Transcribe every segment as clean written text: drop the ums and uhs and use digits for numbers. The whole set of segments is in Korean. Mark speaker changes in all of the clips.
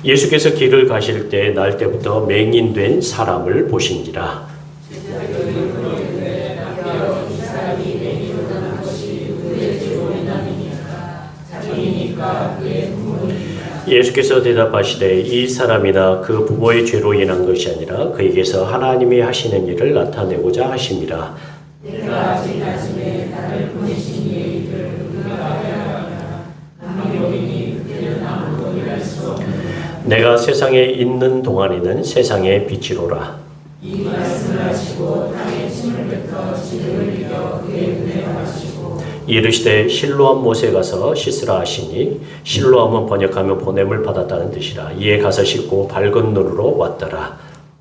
Speaker 1: 예수께서 길을 가실 때 날 때부터 맹인된 사람을 보신지라. 예수께서 대답하시되 이 사람이나 그 부모의 죄로 인한 것이 아니라 그에게서 하나님이 하시는 일을 나타내고자 하심이라.
Speaker 2: 내가 아직 아침에 나를 보내신 이의 일을 누가 알아야 하나 여인이 그때는 아무도 일할 수 없는
Speaker 1: 내가 세상에 있는 동안에는 세상의 빛이로라.
Speaker 2: 이 말씀을 하시고 땅에 침을 뱉어 지름을 이겨 그의 눈에 마시고
Speaker 1: 이르시되 실로암 못에 가서 씻으라 하시니 실로암은 번역하면 보냄을 받았다는 뜻이라. 이에 가서 씻고 밝은 눈으로 왔더라.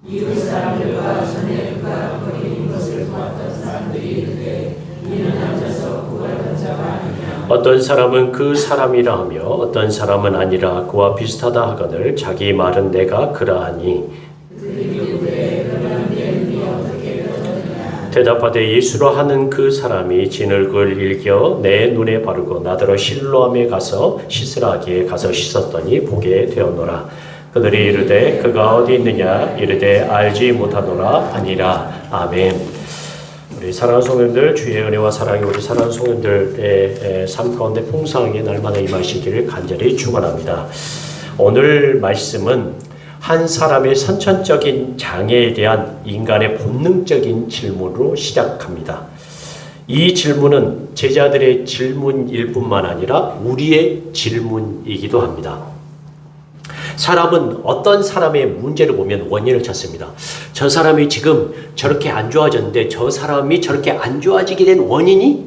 Speaker 2: 이웃 사람들과 전에 그가 거기 있는 것을 보았던 사람들이 이르되 이는 앉아서 구걸하던 자가 아니냐.
Speaker 1: 어떤 사람은 그 사람이라 하며 어떤 사람은 아니라 그와 비슷하다 하거늘 자기 말은 내가 그러하니. 대답하되 예수로 하는 그 사람이 진흙을 일겨 내 눈에 바르고 나더러 실로암에 가서 씻으라 하기에 가서 씻었더니 보게 되었노라. 그들이 이르되 그가 어디 있느냐 이르되 알지 못하노라 하니라. 아멘. 우리 사랑하는 성도님들, 주의 은혜와 사랑이 우리 사랑하는 성도님들의 삶 가운데 풍성하게 날마다 임하시기를 간절히 축원합니다. 오늘 말씀은 한 사람의 선천적인 장애에 대한 인간의 본능적인 질문으로 시작합니다. 이 질문은 제자들의 질문일 뿐만 아니라 우리의 질문이기도 합니다. 사람은 어떤 사람의 문제를 보면 원인을 찾습니다. 저 사람이 지금 저렇게 안 좋아졌는데 저 사람이 저렇게 안 좋아지게 된 원인이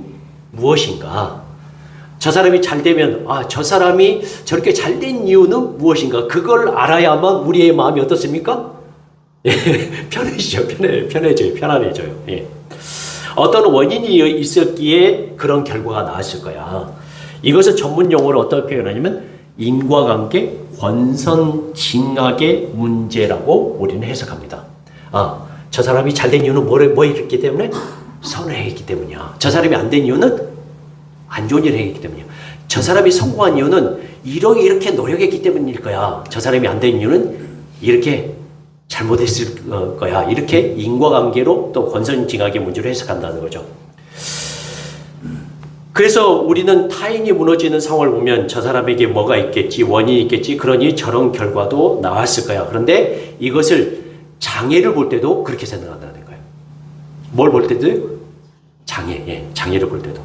Speaker 1: 무엇인가? 저 사람이 잘 되면 저 사람이 저렇게 잘 된 이유는 무엇인가? 그걸 알아야만 우리의 마음이 어떻습니까? 편해지죠. 편해져요. 편안해져요. 예. 어떤 원인이 있었기에 그런 결과가 나왔을 거야. 이것을 전문 용어로 어떻게 표현하냐면 인과관계 권선징악의 문제라고 우리는 해석합니다. 저 사람이 잘 된 이유는 뭐 있기 때문에? 선행했기 때문이야. 저 사람이 안 된 이유는 안 좋은 일을 했기 때문이야. 저 사람이 성공한 이유는 이렇게 노력했기 때문일 거야. 저 사람이 안 된 이유는 이렇게 잘못했을 거야. 이렇게 인과관계로 또 권선징악의 문제로 해석한다는 거죠. 그래서 우리는 타인이 무너지는 상황을 보면 저 사람에게 뭐가 있겠지, 원인이 있겠지, 그러니 저런 결과도 나왔을 거야. 그런데 이것을 장애를 볼 때도 그렇게 생각한다는 거예요. 뭘 볼 때도요? 장애를 볼 때도.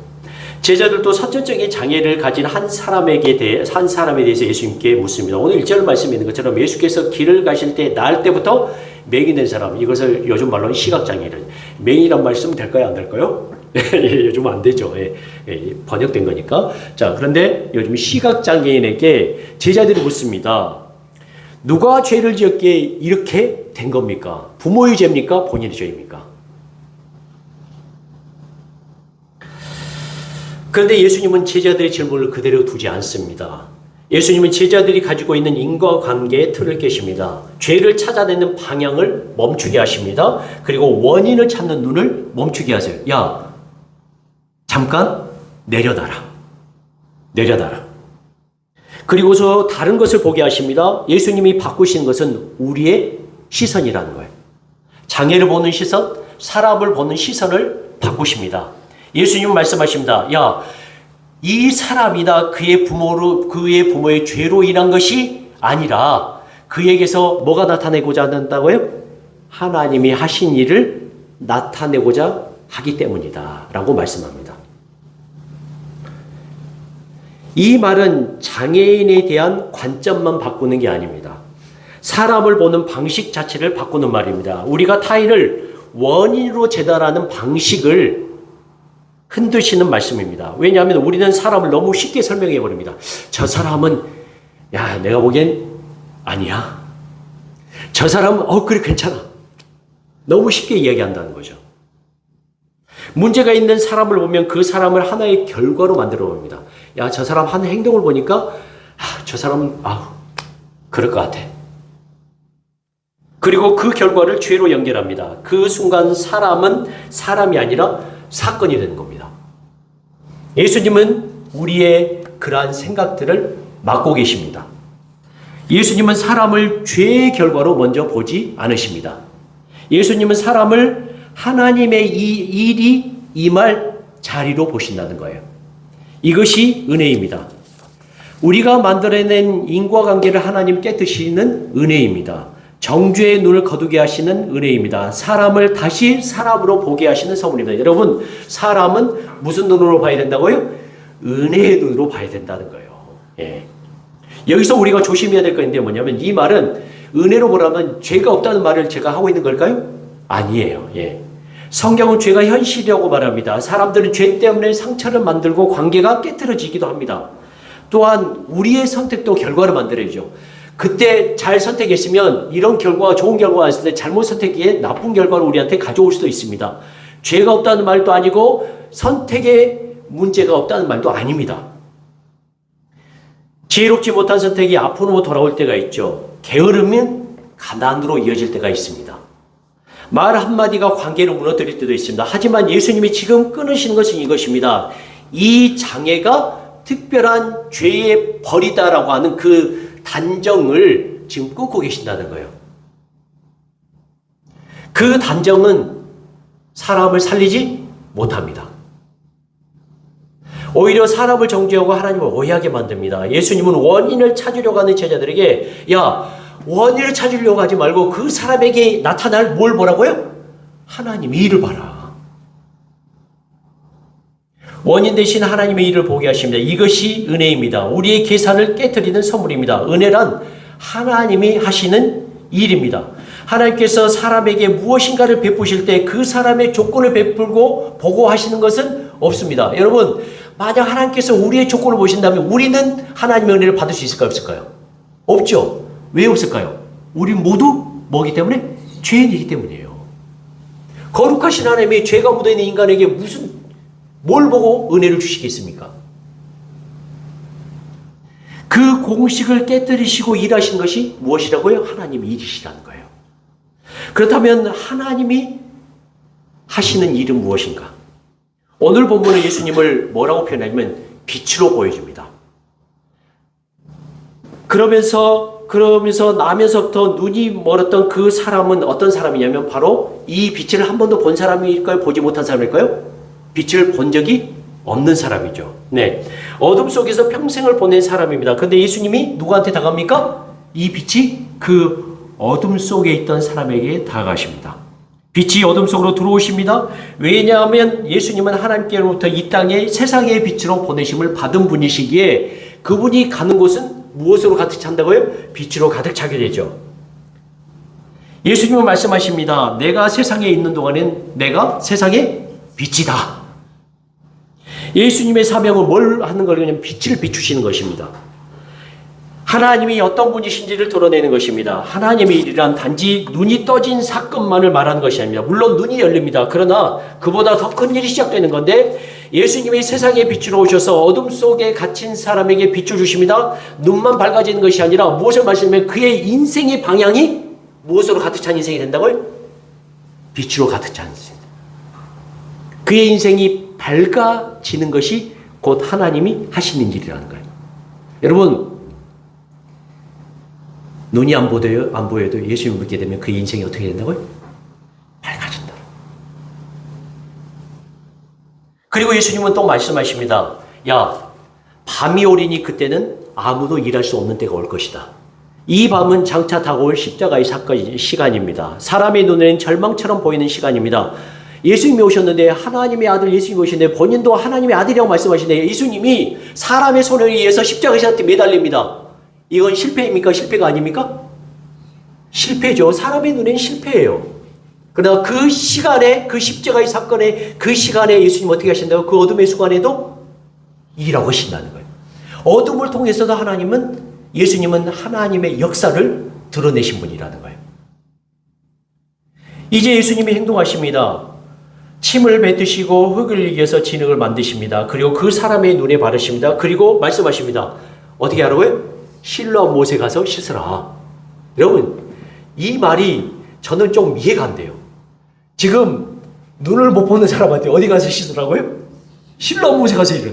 Speaker 1: 제자들도 선천적인 장애를 가진 한 사람에 대해서 예수님께 묻습니다. 오늘 1절 말씀에 있는 것처럼 예수께서 길을 가실 때 날 때부터 맹인된 사람, 이것을 요즘 말로는 시각장애를, 맹인이란 말 쓰면 될까요? 안 될까요? 요즘 안 되죠. 번역된 거니까. 자, 그런데 요즘 시각장애인에게 제자들이 묻습니다. 누가 죄를 지었기에 이렇게 된 겁니까? 부모의 죄입니까? 본인의 죄입니까? 그런데 예수님은 제자들의 질문을 그대로 두지 않습니다. 예수님은 제자들이 가지고 있는 인과관계의 틀을 깨십니다. 죄를 찾아내는 방향을 멈추게 하십니다. 그리고 원인을 찾는 눈을 멈추게 하세요. 야, 잠깐 내려놔라. 그리고서 다른 것을 보게 하십니다. 예수님이 바꾸신 것은 우리의 시선이라는 거예요. 장애를 보는 시선, 사람을 보는 시선을 바꾸십니다. 예수님은 말씀하십니다. 야, 이 사람이나 그의 부모의 죄로 인한 것이 아니라 그에게서 뭐가 나타내고자 한다고요? 하나님이 하신 일을 나타내고자 하기 때문이다 라고 말씀합니다. 이 말은 장애인에 대한 관점만 바꾸는 게 아닙니다. 사람을 보는 방식 자체를 바꾸는 말입니다. 우리가 타인을 원인으로 재단하는 방식을 흔드시는 말씀입니다. 왜냐하면 우리는 사람을 너무 쉽게 설명해 버립니다. 저 사람은 내가 보기엔 아니야. 저 사람은 그래 괜찮아. 너무 쉽게 이야기한다는 거죠. 문제가 있는 사람을 보면 그 사람을 하나의 결과로 만들어 봅니다. 저 사람 하는 행동을 보니까 저 사람은 그럴 것 같아. 그리고 그 결과를 죄로 연결합니다. 그 순간 사람은 사람이 아니라 사건이 되는 겁니다. 예수님은 우리의 그러한 생각들을 막고 계십니다. 예수님은 사람을 죄의 결과로 먼저 보지 않으십니다. 예수님은 사람을 하나님의 이 일이 임할 자리로 보신다는 거예요. 이것이 은혜입니다. 우리가 만들어낸 인과관계를 하나님 깨뜨리시는 은혜입니다. 정죄의 눈을 거두게 하시는 은혜입니다. 사람을 다시 사람으로 보게 하시는 선물입니다. 여러분, 사람은 무슨 눈으로 봐야 된다고요? 은혜의 눈으로 봐야 된다는 거예요. 예. 여기서 우리가 조심해야 될 건데 뭐냐면, 이 말은 은혜로 보라면 죄가 없다는 말을 제가 하고 있는 걸까요? 아니에요. 예. 성경은 죄가 현실이라고 말합니다. 사람들은 죄 때문에 상처를 만들고 관계가 깨트려지기도 합니다. 또한 우리의 선택도 결과를 만들어야죠. 그때 잘 선택했으면 이런 결과가 좋은 결과가 있을 때 잘못 선택에 나쁜 결과를 우리한테 가져올 수도 있습니다. 죄가 없다는 말도 아니고 선택에 문제가 없다는 말도 아닙니다. 지혜롭지 못한 선택이 앞으로 돌아올 때가 있죠. 게으르면 가난으로 이어질 때가 있습니다. 말 한마디가 관계를 무너뜨릴 때도 있습니다. 하지만 예수님이 지금 끊으시는 것은 이것입니다. 이 장애가 특별한 죄의 벌이다라고 하는 그 단정을 지금 끊고 계신다는 거예요. 그 단정은 사람을 살리지 못합니다. 오히려 사람을 정죄하고 하나님을 오해하게 만듭니다. 예수님은 원인을 찾으려고 하는 제자들에게, 야, 원인을 찾으려고 하지 말고 그 사람에게 나타날 뭘 보라고요? 하나님의 일을 봐라. 원인 대신 하나님의 일을 보게 하십니다. 이것이 은혜입니다. 우리의 계산을 깨트리는 선물입니다. 은혜란 하나님이 하시는 일입니다. 하나님께서 사람에게 무엇인가를 베푸실 때 그 사람의 조건을 베풀고 보고 하시는 것은 없습니다. 여러분, 만약 하나님께서 우리의 조건을 보신다면 우리는 하나님의 은혜를 받을 수 있을까요? 없을까요? 없죠. 왜 없을까요? 우리 모두 뭐기 때문에? 죄인이기 때문이에요. 거룩하신 하나님이 죄가 묻어있는 인간에게 뭘 보고 은혜를 주시겠습니까? 그 공식을 깨뜨리시고 일하신 것이 무엇이라고요? 하나님의 일이시라는 거예요. 그렇다면 하나님이 하시는 일은 무엇인가? 오늘 본문은 예수님을 뭐라고 표현하냐면 빛으로 보여줍니다. 그러면서 나면서부터 눈이 멀었던 그 사람은 어떤 사람이냐면 바로 이 빛을 한 번도 본 사람일까요? 보지 못한 사람일까요? 빛을 본 적이 없는 사람이죠. 네. 어둠 속에서 평생을 보낸 사람입니다. 그런데 예수님이 누구한테 다가갑니까? 이 빛이 그 어둠 속에 있던 사람에게 다가가십니다. 빛이 어둠 속으로 들어오십니다. 왜냐하면 예수님은 하나님께로부터 이 땅에 세상의 빛으로 보내심을 받은 분이시기에 그분이 가는 곳은 무엇으로 가득 찬다고요? 빛으로 가득 차게 되죠. 예수님은 말씀하십니다. 내가 세상에 있는 동안엔 내가 세상의 빛이다. 예수님의 사명은 뭘 하는 거냐면 빛을 비추시는 것입니다. 하나님이 어떤 분이신지를 드러내는 것입니다. 하나님의 일이란 단지 눈이 떠진 사건만을 말하는 것이 아닙니다. 물론 눈이 열립니다. 그러나 그보다 더 큰 일이 시작되는 건데 예수님이 세상에 빛으로 오셔서 어둠 속에 갇힌 사람에게 빛을 주십니다. 눈만 밝아지는 것이 아니라 무엇을 말씀하면 그의 인생의 방향이 무엇으로 가득 찬 인생이 된다고요? 빛으로 가득 찬 인생. 그의 인생이 밝아지는 것이 곧 하나님이 하시는 일이라는 거예요. 여러분, 눈이 안 보여도 예수님을 믿게 되면 그의 인생이 어떻게 된다고요? 밝아진다. 그리고 예수님은 또 말씀하십니다. 야, 밤이 오리니 그때는 아무도 일할 수 없는 때가 올 것이다. 이 밤은 장차 다가올 십자가의 시간입니다. 사람의 눈에는 절망처럼 보이는 시간입니다. 예수님이 오셨는데 하나님의 아들 예수님이 오셨는데 본인도 하나님의 아들이라고 말씀하시는데 예수님이 사람의 손에 의해서 십자가에 매달립니다. 이건 실패입니까? 실패가 아닙니까? 실패죠. 사람의 눈에는 실패예요. 그러나 그 시간에 그 십자가의 사건에 그 시간에 예수님 어떻게 하신다고? 그 어둠의 순간에도 일하고 하신다는 거예요. 어둠을 통해서도 예수님은 하나님의 역사를 드러내신 분이라는 거예요. 이제 예수님이 행동하십니다. 침을 뱉으시고 흙을 이겨서 진흙을 만드십니다. 그리고 그 사람의 눈에 바르십니다. 그리고 말씀하십니다. 어떻게 하라고요? 실로암 못에 가서 씻으라. 여러분, 이 말이 저는 좀 이해가 안 돼요. 지금 눈을 못 보는 사람한테 어디 가서 씻으라고요? 실로암 못에 가서 씻으라.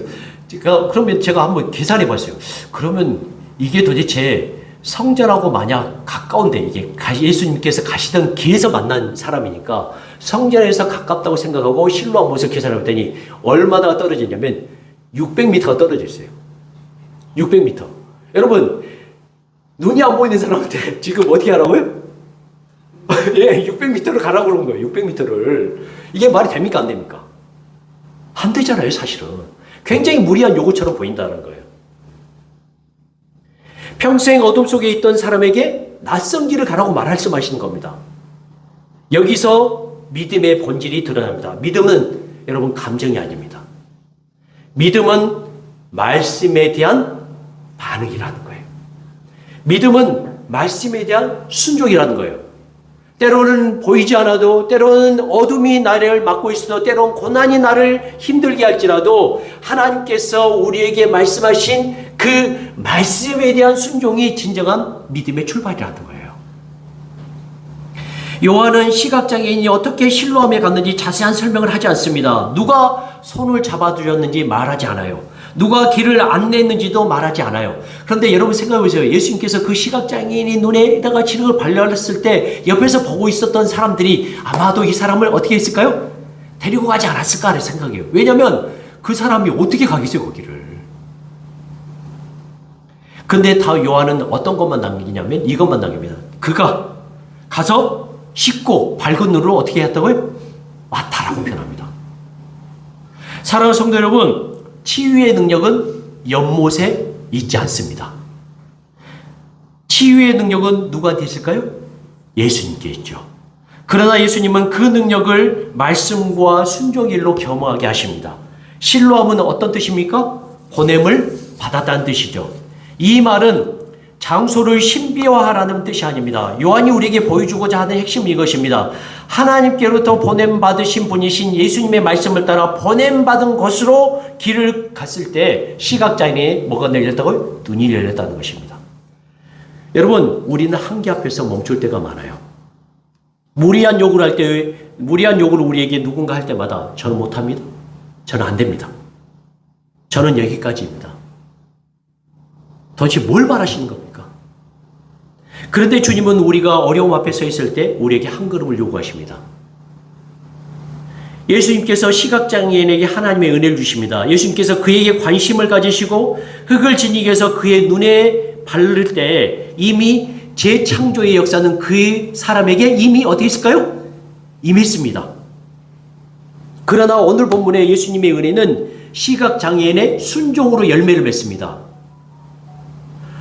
Speaker 1: 그러면 제가 한번 계산해 봤어요. 그러면 이게 도대체 성전하고 만약 가까운데 이게 예수님께서 가시던 길에서 만난 사람이니까 성전에서 가깝다고 생각하고 실로암 못을 계산해 봤더니 얼마나 떨어지냐면 600m가 떨어져 있어요. 600m. 여러분, 눈이 안 보이는 사람한테 지금 어떻게 하라고요? 예, 600m를 가라고 그런 거예요. 600m를. 이게 말이 됩니까? 안 됩니까? 안 되잖아요, 사실은. 굉장히 무리한 요구처럼 보인다는 거예요. 평생 어둠 속에 있던 사람에게 낯선 길을 가라고 말씀하시는 겁니다. 여기서 믿음의 본질이 드러납니다. 믿음은 여러분 감정이 아닙니다. 믿음은 말씀에 대한 반응이라는 거예요. 믿음은 말씀에 대한 순종이라는 거예요. 때로는 보이지 않아도, 때로는 어둠이 나를 막고 있어도, 때로는 고난이 나를 힘들게 할지라도 하나님께서 우리에게 말씀하신 그 말씀에 대한 순종이 진정한 믿음의 출발이라는 거예요. 요한은 시각장애인이 어떻게 실로암에 갔는지 자세한 설명을 하지 않습니다. 누가 손을 잡아주셨는지 말하지 않아요. 누가 길을 안내했는지도 말하지 않아요. 그런데 여러분 생각해보세요. 예수님께서 그 시각장애인이 눈에다가 진흙을 발라냈을 때 옆에서 보고 있었던 사람들이 아마도 이 사람을 어떻게 했을까요? 데리고 가지 않았을까를 생각해요. 왜냐하면 그 사람이 어떻게 가겠어요, 거기를. 근데 다 요한은 어떤 것만 남기냐면 이것만 남깁니다. 그가 가서 씻고 밝은 눈으로 어떻게 했다고요? 왔다라고 표현합니다. 사랑하는 성도 여러분, 치유의 능력은 연못에 있지 않습니다. 치유의 능력은 누구한테 있을까요? 예수님께 있죠. 그러나 예수님은 그 능력을 말씀과 순종일로 겸허하게 하십니다. 실로암은 어떤 뜻입니까? 보냄을 받았다는 뜻이죠. 이 말은 장소를 신비화하라는 뜻이 아닙니다. 요한이 우리에게 보여주고자 하는 핵심은 이것입니다. 하나님께로부터 보냄받으신 분이신 예수님의 말씀을 따라 보냄받은 곳으로 길을 갔을 때 시각장애인이 뭐가 열렸다고요? 눈이 열렸다는 것입니다. 여러분, 우리는 한계 앞에서 멈출 때가 많아요. 무리한 요구를 할 때, 무리한 요구를 우리에게 누군가 할 때마다 저는 못합니다. 저는 안 됩니다. 저는 여기까지입니다. 도대체 뭘 말하시는 겁니까? 그런데 주님은 우리가 어려움 앞에 서 있을 때 우리에게 한 걸음을 요구하십니다. 예수님께서 시각장애인에게 하나님의 은혜를 주십니다. 예수님께서 그에게 관심을 가지시고 흙을 지니기 위해서 그의 눈에 바를 때 이미 재창조의 역사는 그 사람에게 이미 어떻게 했을까요? 임했습니다. 그러나 오늘 본문의 예수님의 은혜는 시각장애인의 순종으로 열매를 맺습니다.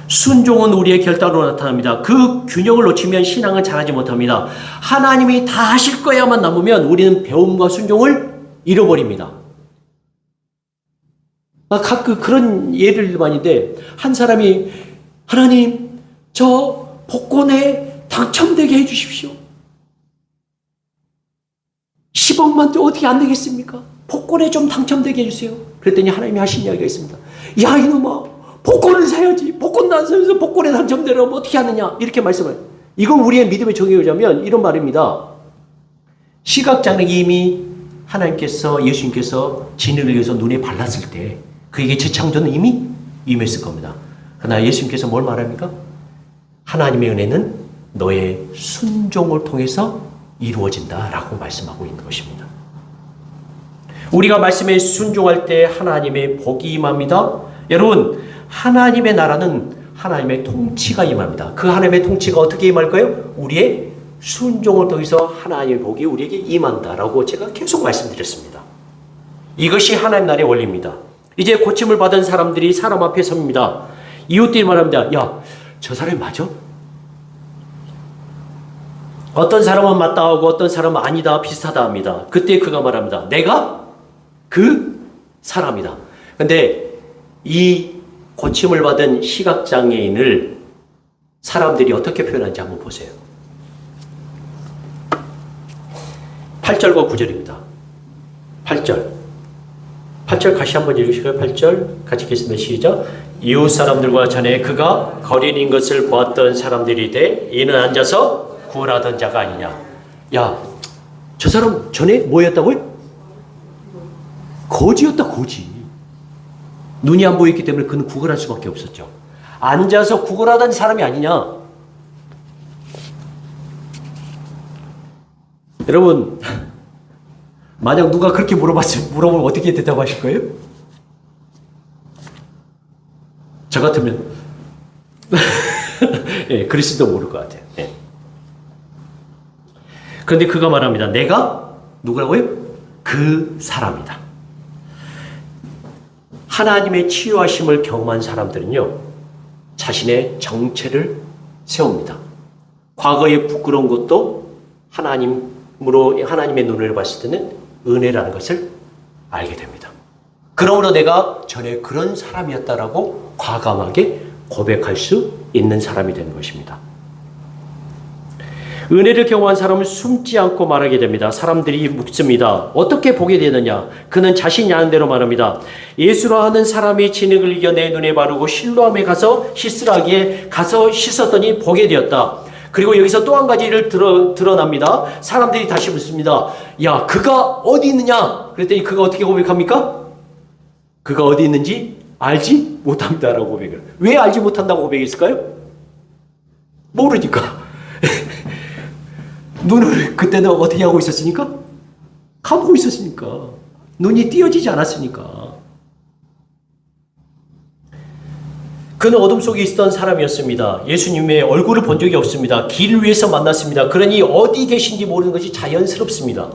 Speaker 1: 순종은 우리의 결단으로 나타납니다. 그 균형을 놓치면 신앙은 잘하지 못합니다. 하나님이 다 하실 거야만 남으면 우리는 배움과 순종을 잃어버립니다. 가끔 그런 예를 많은데 한 사람이 하나님 저 복권에 당첨되게 해주십시오. 10억만 도 어떻게 안 되겠습니까? 복권에 좀 당첨되게 해주세요. 그랬더니 하나님이 하신 이야기가 있습니다. 야 이놈아, 복권을 사야지. 복권도 안 사면서 복권에 당첨되려면 어떻게 하느냐. 이렇게 말씀을. 이건 우리의 믿음의 정의에 오자면 이런 말입니다. 시각장애인이 이미 하나님께서 예수님께서 진흙을 위해서 눈에 발랐을 때 그에게 재창조는 이미 임했을 겁니다. 그러나 예수님께서 뭘 말합니까? 하나님의 은혜는 너의 순종을 통해서 이루어진다라고 말씀하고 있는 것입니다. 우리가 말씀에 순종할 때 하나님의 복이 임합니다. 여러분, 하나님의 나라는 하나님의 통치가 임합니다. 그 하나님의 통치가 어떻게 임할까요? 우리의 순종을 통해서 하나님의 복이 우리에게 임한다라고 제가 계속 말씀드렸습니다. 이것이 하나님 나라의 원리입니다. 이제 고침을 받은 사람들이 사람 앞에 섭니다. 이웃들이 말합니다. 야, 저 사람이 맞아? 어떤 사람은 맞다 하고 어떤 사람은 아니다, 비슷하다 합니다. 그때 그가 말합니다. 내가 그 사람이다. 근데 이 고침을 받은 시각장애인을 사람들이 어떻게 표현하는지 한번 보세요. 8절과 9절입니다. 8절 같이 한번 읽으실까요? 8절 같이 읽겠습니다. 시작. 이웃 사람들과 전에 그가 거린인 것을 보았던 사람들이 돼 이는 앉아서 구원하던 자가 아니냐. 야, 저 사람 전에 뭐였다고요? 거지였다, 거지. 눈이 안 보였기 때문에 그는 구걸할 수밖에 없었죠. 앉아서 구걸하던 사람이 아니냐? 여러분, 만약 누가 그렇게 물어보면 어떻게 대답하실 거예요? 저 같으면 예, 그럴지도 모를 것 같아요. 예. 그런데 그가 말합니다. 내가 누구라고요? 그 사람이다. 하나님의 치유하심을 경험한 사람들은요, 자신의 정체를 세웁니다. 과거의 부끄러운 것도 하나님의 눈을 봤을 때는 은혜라는 것을 알게 됩니다. 그러므로 내가 전에 그런 사람이었다라고 과감하게 고백할 수 있는 사람이 되는 것입니다. 은혜를 경험한 사람은 숨지 않고 말하게 됩니다. 사람들이 묻습니다. 어떻게 보게 되느냐? 그는 자신이 아는 대로 말합니다. 예수라 하는 사람이 진흙을 이겨 내 눈에 바르고 실로암에 가서 씻으라기에 가서 씻었더니 보게 되었다. 그리고 여기서 또 한 가지를 드러납니다. 사람들이 다시 묻습니다. 야, 그가 어디 있느냐? 그랬더니 그가 어떻게 고백합니까? 그가 어디 있는지 알지 못합니다라고 고백을. 왜 알지 못한다고 고백했을까요? 모르니까. 눈을 그때는 어떻게 하고 있었으니까? 감고 있었으니까. 눈이 띄어지지 않았으니까. 그는 어둠 속에 있었던 사람이었습니다. 예수님의 얼굴을 본 적이 없습니다. 길 위에서 만났습니다. 그러니 어디 계신지 모르는 것이 자연스럽습니다.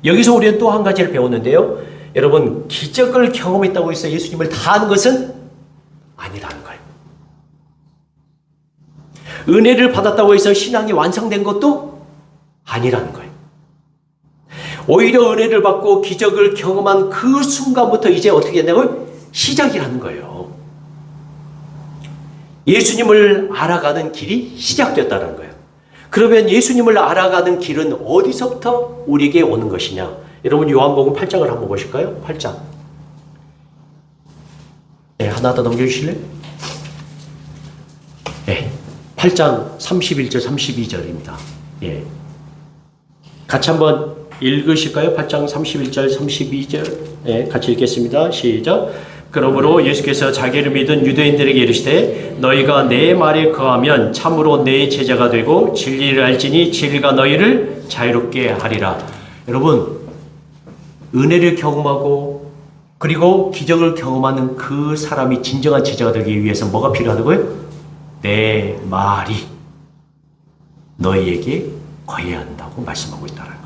Speaker 1: 여기서 우리는 또 한 가지를 배웠는데요. 여러분, 기적을 경험했다고 해서 예수님을 다 아는 것은 아니라는 거예요. 은혜를 받았다고 해서 신앙이 완성된 것도 아니라는 거예요. 오히려 은혜를 받고 기적을 경험한 그 순간부터 이제 어떻게 된다고요? 시작이라는 거예요. 예수님을 알아가는 길이 시작됐다는 거예요. 그러면 예수님을 알아가는 길은 어디서부터 우리에게 오는 것이냐? 여러분, 요한복음 8장을 한번 보실까요? 8장. 네, 하나 더 넘겨주실래요? 네, 8장 31절 32절입니다. 예. 같이 한번 읽으실까요? 8장 31절 32절. 예, 같이 읽겠습니다. 시작. 그러므로 예수께서 자기를 믿은 유대인들에게 이르시되 너희가 내 말에 거하면 참으로 내 제자가 되고 진리를 알지니 진리가 너희를 자유롭게 하리라. 여러분, 은혜를 경험하고 그리고 기적을 경험하는 그 사람이 진정한 제자가 되기 위해서 뭐가 필요하다고요? 내 말이 너희에게 거해야 한다고 말씀하고 있다는 거예요.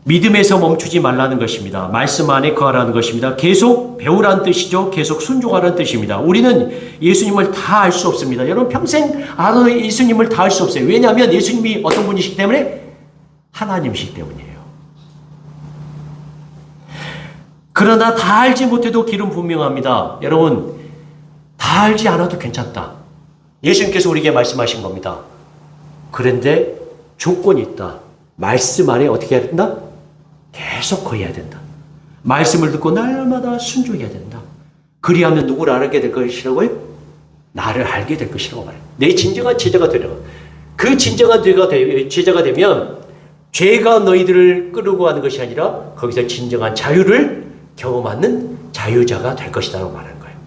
Speaker 1: 믿음에서 멈추지 말라는 것입니다. 말씀 안에 거하라는 것입니다. 계속 배우라는 뜻이죠. 계속 순종하라는 뜻입니다. 우리는 예수님을 다 알 수 없습니다. 여러분, 평생 알아도 예수님을 다 알 수 없어요. 왜냐하면 예수님이 어떤 분이시기 때문에? 하나님이시기 때문이에요. 그러나 다 알지 못해도 길은 분명합니다. 여러분, 다 알지 않아도 괜찮다. 예수님께서 우리에게 말씀하신 겁니다. 그런데 조건이 있다. 말씀 안에 어떻게 해야 된다? 계속 거해야 된다. 말씀을 듣고 날마다 순종해야 된다. 그리하면 누구를 알게 될 것이라고요? 나를 알게 될 것이라고 말해요. 내 진정한 제자가 되려. 그 진정한 제자가 되면 죄가 너희들을 끌고 가는 것이 아니라 거기서 진정한 자유를 경험하는 자유자가 될 것이라고 말하는 거예요.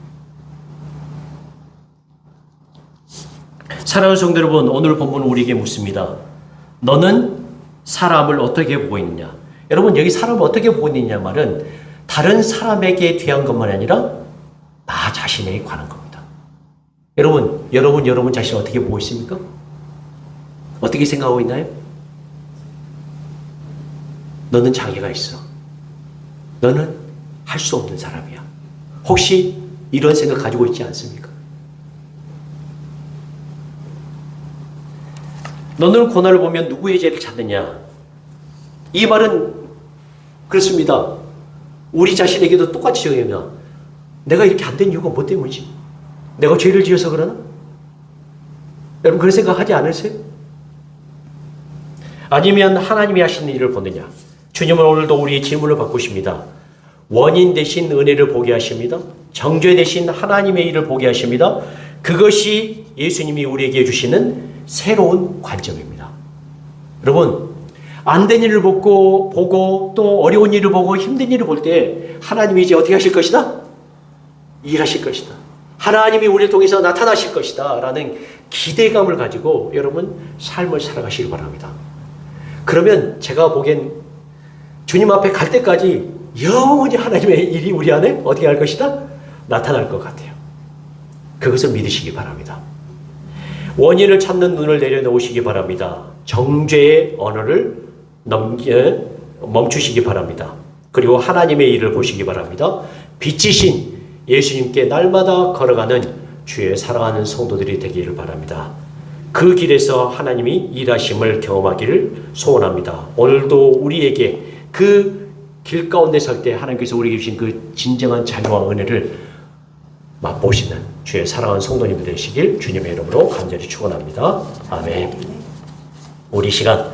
Speaker 1: 사랑하는 성도 여러분, 오늘 본문은 우리에게 묻습니다. 너는 사람을 어떻게 보고 있느냐? 여러분, 여기 사람을 어떻게 보고 있느냐 말은 다른 사람에게 대한 것만 아니라 나 자신에게 관한 겁니다. 여러분 자신을 어떻게 보고 있습니까? 어떻게 생각하고 있나요? 너는 장애가 있어. 너는 할 수 없는 사람이야. 혹시 이런 생각 가지고 있지 않습니까? 너는 고난을 보면 누구의 죄를 찾느냐? 이 말은 그렇습니다. 우리 자신에게도 똑같이 적용합니다. 내가 이렇게 안 된 이유가 뭐 때문이지? 내가 죄를 지어서 그러나? 여러분, 그런 생각 하지 않으세요? 아니면 하나님이 하시는 일을 보느냐? 주님은 오늘도 우리의 질문을 바꾸십니다. 원인 대신 은혜를 보게 하십니다. 정죄 대신 하나님의 일을 보게 하십니다. 그것이 예수님이 우리에게 주시는 새로운 관점입니다. 여러분, 안 된 일을 보고 또 어려운 일을 보고 힘든 일을 볼 때 하나님이 이제 어떻게 하실 것이다? 일하실 것이다. 하나님이 우리를 통해서 나타나실 것이다 라는 기대감을 가지고 여러분 삶을 살아가시기 바랍니다. 그러면 제가 보기엔 주님 앞에 갈 때까지 영원히 하나님의 일이 우리 안에 어떻게 할 것이다? 나타날 것 같아요. 그것을 믿으시기 바랍니다. 원인을 찾는 눈을 내려놓으시기 바랍니다. 정죄의 언어를 멈추시기 바랍니다. 그리고 하나님의 일을 보시기 바랍니다. 빛이신 예수님께 날마다 걸어가는 주의 사랑하는 성도들이 되기를 바랍니다. 그 길에서 하나님이 일하심을 경험하기를 소원합니다. 오늘도 우리에게 그 길 가운데 설 때 하나님께서 우리에게 주신 그 진정한 자유와 은혜를 맛보시는 주의 사랑하는 성도님들 되시길 주님의 이름으로 간절히 축원합니다. 아멘. 우리 시간